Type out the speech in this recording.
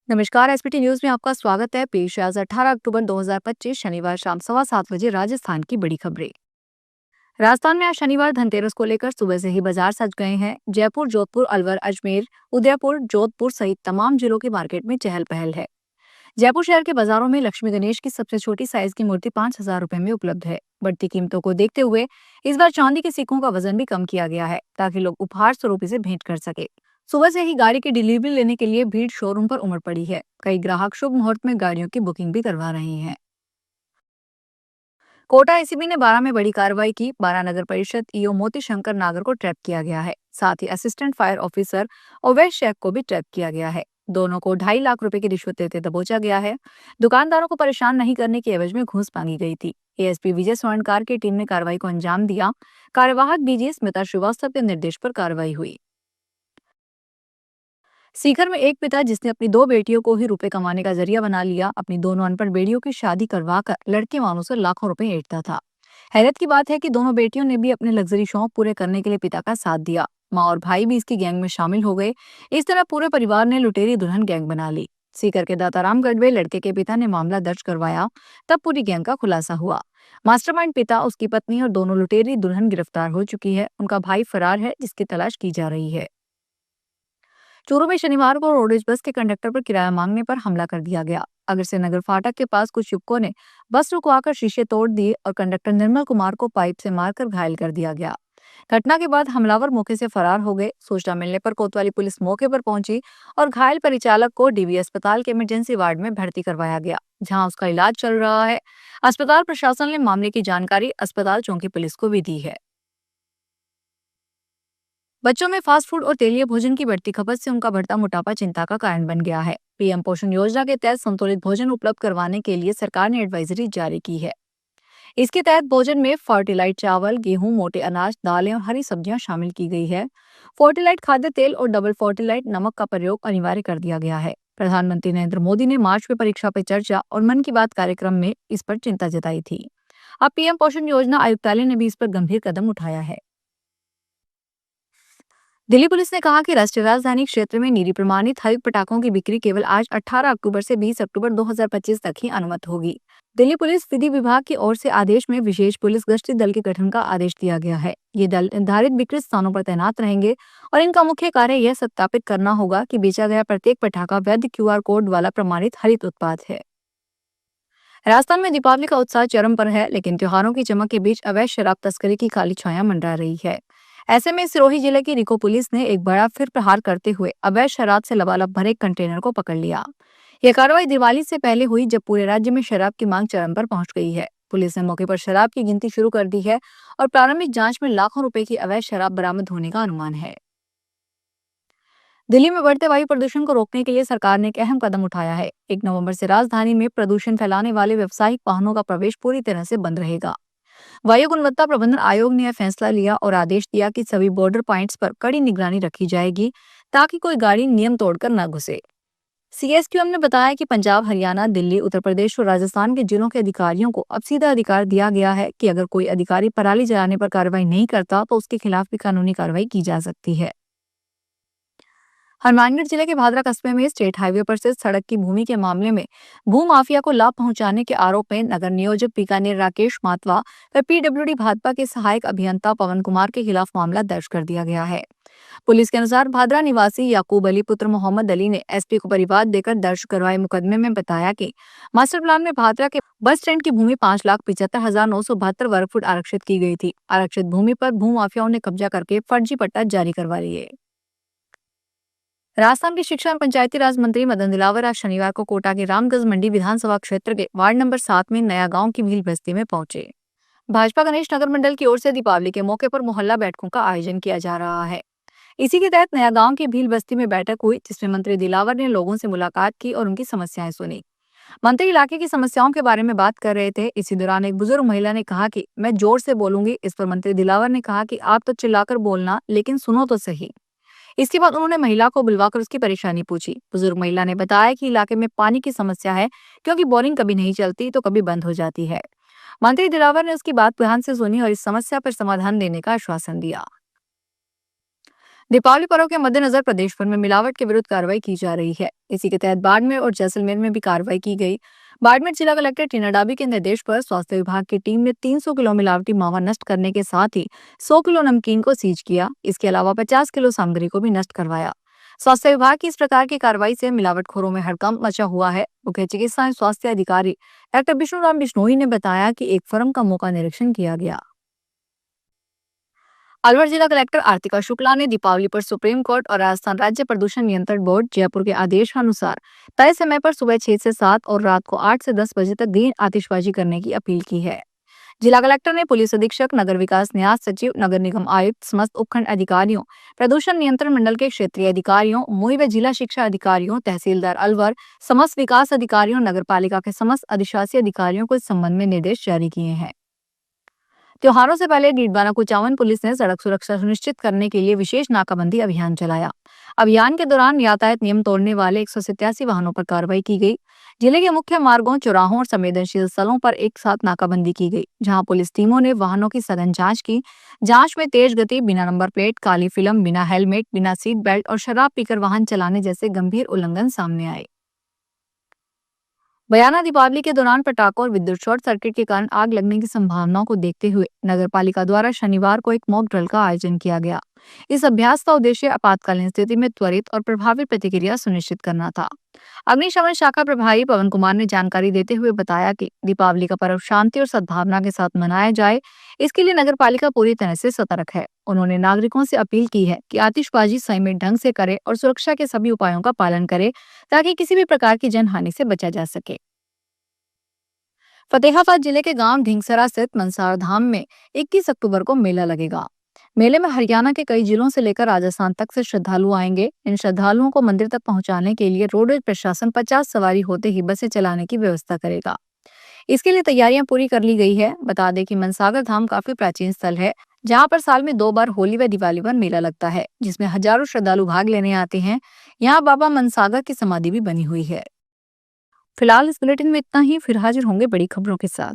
नमस्कार। SPT news में आपका स्वागत है। पेश है आज 18 अक्टूबर 2025 शनिवार शाम 7:15 बजे राजस्थान की बड़ी खबरें। राजस्थान में आज शनिवार धनतेरस को लेकर सुबह से ही बाजार सज गए हैं। जयपुर, जोधपुर, अलवर, अजमेर, उदयपुर, जोधपुर सहित तमाम जिलों के मार्केट में चहल पहल है। जयपुर शहर के बाजारों में लक्ष्मी गणेश की सबसे छोटी साइज की मूर्ति 5,000 रुपए में उपलब्ध है। बढ़ती कीमतों को देखते हुए इस बार चांदी के सिक्कों का वजन भी कम किया गया है, ताकि लोग उपहार स्वरूप इसे भेंट कर सके। सुबह से ही गाड़ी की डिलीवरी लेने के लिए भीड़ शोरूम पर उमड़ पड़ी है। कई ग्राहक शुभ मुहूर्त में गाड़ियों की बुकिंग भी करवा रहे हैं। कोटा एसीबी ने 12 में बड़ी कार्रवाई की। 12 नगर परिषद ईओ मोती शंकर नागर को ट्रैप किया गया है। साथ ही असिस्टेंट फायर ऑफिसर अवैध शेख को भी ट्रैप किया गया है। दोनों को 2.5 लाख रुपए की रिश्वत देते दबोचा गया है। दुकानदारों को परेशान नहीं करने की एवज में घूस मांगी गई थी। एएसपी विजय स्वर्णकार की टीम ने कार्रवाई को अंजाम दिया। कार्यवाहक डीजी स्मिता श्रीवास्तव के निर्देश पर कार्रवाई हुई। सीकर में एक पिता जिसने अपनी दो बेटियों को ही रुपए कमाने का जरिया बना लिया, अपनी दोनों अनपढ़ बेटियों की शादी करवाकर लड़के वालों से लाखों रुपए ऐंठता था। हैरत की बात है कि दोनों बेटियों ने भी अपने लग्जरी शौक पूरे करने के लिए पिता का साथ दिया। माँ और भाई भी इसकी गैंग में शामिल हो गए। इस तरह पूरे परिवार ने लुटेरी दुल्हन गैंग बना ली। सीकर के दातारामगढ़ में लड़के के पिता ने मामला दर्ज करवाया, तब पूरी गैंग का खुलासा हुआ। मास्टरमाइंड पिता, उसकी पत्नी और दोनों लुटेरी दुल्हन गिरफ्तार हो चुकी है। उनका भाई फरार है, जिसकी तलाश की जा रही है। चूरू में शनिवार को रोडवेज बस के कंडक्टर पर किराया मांगने पर हमला कर दिया गया। अग्रसेन नगर फाटक के पास कुछ युवकों ने बस रुकवाकर शीशे तोड़ दिए और कंडक्टर निर्मल कुमार को पाइप से मारकर घायल कर दिया गया। घटना के बाद हमलावर मौके से फरार हो गए। सूचना मिलने पर कोतवाली पुलिस मौके पर पहुंची और घायल परिचालक को डीवी अस्पताल के इमरजेंसी वार्ड में भर्ती करवाया गया, जहां उसका इलाज चल रहा है। अस्पताल प्रशासन ने मामले की जानकारी अस्पताल चौकी पुलिस को भी दी है। बच्चों में फास्ट फूड और तेलीय भोजन की बढ़ती खपत से उनका बढ़ता मोटापा चिंता का कारण बन गया है। पीएम पोषण योजना के तहत संतुलित भोजन उपलब्ध करवाने के लिए सरकार ने एडवाइजरी जारी की है। इसके तहत भोजन में फोर्टिलाइट चावल, गेहूं, मोटे अनाज, दालें और हरी सब्जियां शामिल की गई है। फोर्टिलाइट खाद्य तेल और डबल फोर्टिलाइट नमक का प्रयोग अनिवार्य कर दिया गया है। प्रधानमंत्री नरेंद्र मोदी ने मार्च में परीक्षा पे चर्चा और मन की बात कार्यक्रम में इस पर चिंता जताई थी। अब पीएम पोषण योजना आयुक्तालय ने भी इस पर गंभीर कदम उठाया है। दिल्ली पुलिस ने कहा कि राष्ट्रीय राजधानी क्षेत्र में नीली प्रमाणित हरित पटाखों की बिक्री केवल आज 18 अक्टूबर से 20 अक्टूबर 2025 तक ही अनुमत होगी। दिल्ली पुलिस विधि विभाग की ओर से आदेश में विशेष पुलिस गश्ती दल के गठन का आदेश दिया गया है। ये दल निर्धारित बिक्री स्थानों पर तैनात रहेंगे और इनका मुख्य कार्य यह सत्यापित करना होगा कि बेचा गया प्रत्येक पटाखा वैध क्यूआर कोड वाला प्रमाणित हरित उत्पाद है। राजस्थान में दीपावली का उत्साह चरम पर है, लेकिन त्योहारों की चमक के बीच अवैध शराब तस्करी की काली छाया मंडरा रही है। ऐसे में सिरोही जिले की रिको पुलिस ने एक बड़ा फिर प्रहार करते हुए अवैध शराब से लबालब भरे एक कंटेनर को पकड़ लिया। यह कार्रवाई दिवाली से पहले हुई, जब पूरे राज्य में शराब की मांग चरम पर पहुंच गई है। पुलिस ने मौके पर शराब की गिनती शुरू कर दी है और प्रारंभिक जांच में लाखों रुपए की अवैध शराब बरामद होने का अनुमान है। दिल्ली में बढ़ते वायु प्रदूषण को रोकने के लिए सरकार ने एक अहम कदम उठाया है। 1 नवंबर से राजधानी में प्रदूषण फैलाने वाले व्यावसायिक वाहनों का प्रवेश पूरी तरह से बंद रहेगा। वायु गुणवत्ता प्रबंधन आयोग ने यह फैसला लिया और आदेश दिया कि सभी बॉर्डर पॉइंट्स पर कड़ी निगरानी रखी जाएगी, ताकि कोई गाड़ी नियम तोड़कर न घुसे। सीएसक्यूएम ने बताया कि पंजाब, हरियाणा, दिल्ली, उत्तर प्रदेश और राजस्थान के जिलों के अधिकारियों को अब सीधा अधिकार दिया गया है कि अगर कोई अधिकारी पराली जलाने पर कार्रवाई नहीं करता तो उसके खिलाफ भी कानूनी कार्रवाई की जा सकती है। हनुमानगढ़ जिले के भादरा कस्बे में स्टेट हाईवे पर स्थित सड़क की भूमि के मामले में भू माफिया को लाभ पहुंचाने के आरोप में नगर नियोजक बीकानेर राकेश मातवा व पीडब्ल्यूडी भाजपा के सहायक अभियंता पवन कुमार के खिलाफ मामला दर्ज कर दिया गया है। पुलिस के अनुसार भादरा निवासी याकूब अली पुत्र मोहम्मद अली ने एसपी को परिवाद देकर दर्ज करवाए मुकदमे में बताया कि मास्टर प्लान में भादरा के बस स्टैंड की भूमि 5,75,972 वर्ग फुट आरक्षित की गई थी। आरक्षित भूमि पर भू माफियाओं ने कब्जा करके फर्जी पट्टा जारी करवा लिए। राजस्थान के शिक्षा एवं पंचायती राज मंत्री मदन दिलावर आज शनिवार को कोटा के रामगंज मंडी विधानसभा क्षेत्र के वार्ड नंबर 7 में नया गांव की भील बस्ती में पहुंचे। भाजपा गणेश नगर मंडल की ओर से दीपावली के मौके पर मोहल्ला बैठकों का आयोजन किया जा रहा है। इसी के तहत नया गांव की भील बस्ती में बैठक हुई, जिसमें मंत्री दिलावर ने लोगों से मुलाकात की और उनकी समस्याएं सुनी। मंत्री इलाके की समस्याओं के बारे में बात कर रहे थे। इसी दौरान एक बुजुर्ग महिला ने कहा कि मैं जोर से बोलूंगी। इस पर मंत्री दिलावर ने कहा कि आप तो चिल्लाकर बोलना, लेकिन सुनो तो सही। इसके बाद उन्होंने महिला को बुलवाकर उसकी परेशानी पूछी। बुजुर्ग महिला ने बताया कि इलाके में पानी की समस्या है, क्योंकि बोरिंग कभी नहीं चलती तो कभी बंद हो जाती है। मंत्री दिलावर ने उसकी बात ध्यान से सुनी और इस समस्या पर समाधान देने का आश्वासन दिया। दीपावली पर्व के मद्देनजर प्रदेश भर में मिलावट के विरुद्ध कार्रवाई की जा रही है। इसी के तहत बाड़मेर और जैसलमेर में भी कार्रवाई की गई। बाड़मेर जिला कलेक्टर टीना डाबी के निर्देश पर स्वास्थ्य विभाग की टीम ने 300 किलो मिलावटी मावा नष्ट करने के साथ ही 100 किलो नमकीन को सीज किया। इसके अलावा 50 किलो सामग्री को भी नष्ट करवाया। स्वास्थ्य विभाग की इस प्रकार की कार्रवाई से मिलावटखोरों में हड़कंप मचा हुआ है। मुख्य चिकित्सा एवं स्वास्थ्य अधिकारी डॉक्टर विष्णुराम बिश्नोई ने बताया कि एक फर्म का मौका निरीक्षण किया गया। अलवर जिला कलेक्टर आर्तिका शुक्ला ने दीपावली पर सुप्रीम कोर्ट और राजस्थान राज्य प्रदूषण नियंत्रण बोर्ड जयपुर के आदेशानुसार तय समय पर सुबह 6 से 7 और रात को 8 से 10 बजे तक ग्रीन आतिशबाजी करने की अपील की है। जिला कलेक्टर ने पुलिस अधीक्षक, नगर विकास न्यास सचिव, नगर निगम आयुक्त, समस्त उपखंड अधिकारियों, प्रदूषण नियंत्रण मंडल के क्षेत्रीय अधिकारियों, मुई व जिला शिक्षा अधिकारियों, तहसीलदार अलवर, समस्त विकास अधिकारियों, नगर पालिका के समस्त अधिशासी अधिकारियों को इस संबंध में निर्देश जारी किए हैं। त्योहारों से पहले डीडवाना कुचामन पुलिस ने सड़क सुरक्षा सुनिश्चित करने के लिए विशेष नाकाबंदी अभियान चलाया। अभियान के दौरान यातायात नियम तोड़ने वाले 187 वाहनों पर कार्रवाई की गई। जिले के मुख्य मार्गों, चौराहों और संवेदनशील स्थलों पर एक साथ नाकाबंदी की गई, जहां पुलिस टीमों ने वाहनों की सघन जांच की। जांच में तेज गति, बिना नंबर प्लेट, काली फिल्म, बिना हेलमेट, बिना सीट बेल्ट और शराब पीकर वाहन चलाने जैसे गंभीर उल्लंघन सामने आए। बयाना दीपावली के दौरान पटाखों और विद्युत शॉर्ट सर्किट के कारण आग लगने की संभावनाओं को देखते हुए नगर पालिका द्वारा शनिवार को एक मॉक ड्रिल का आयोजन किया गया। इस अभ्यास का उद्देश्य आपातकालीन स्थिति में त्वरित और प्रभावी प्रतिक्रिया सुनिश्चित करना था। अग्निशमन शाखा प्रभारी पवन कुमार ने जानकारी देते हुए बताया कि दीपावली का पर्व शांति और सद्भावना के साथ मनाया जाए, इसके लिए नगर पालिका पूरी तरह से सतर्क है। उन्होंने नागरिकों से अपील की है कि आतिशबाजी संयमित ढंग से करे और सुरक्षा के सभी उपायों का पालन करे, ताकि किसी भी प्रकार की जनहानि से बचा जा सके। फतेहाबाद जिले के गांव ढींगसरा स्थित मनसार धाम में 21 अक्टूबर को मेला लगेगा। मेले में हरियाणा के कई जिलों से लेकर राजस्थान तक से श्रद्धालु आएंगे। इन श्रद्धालुओं को मंदिर तक पहुंचाने के लिए रोडवेज प्रशासन 50 सवारी होते ही बसें चलाने की व्यवस्था करेगा। इसके लिए तैयारियां पूरी कर ली गई है। बता दें कि मनसागर धाम काफी प्राचीन स्थल है, जहां पर साल में 2 बार होली व दिवाली पर मेला लगता है, जिसमें हजारों श्रद्धालु भाग लेने आते हैं। यहाँ बाबा मनसागर की समाधि भी बनी हुई है। फिलहाल इस बुलेटिन में इतना ही, फिर हाजिर होंगे बड़ी खबरों के साथ।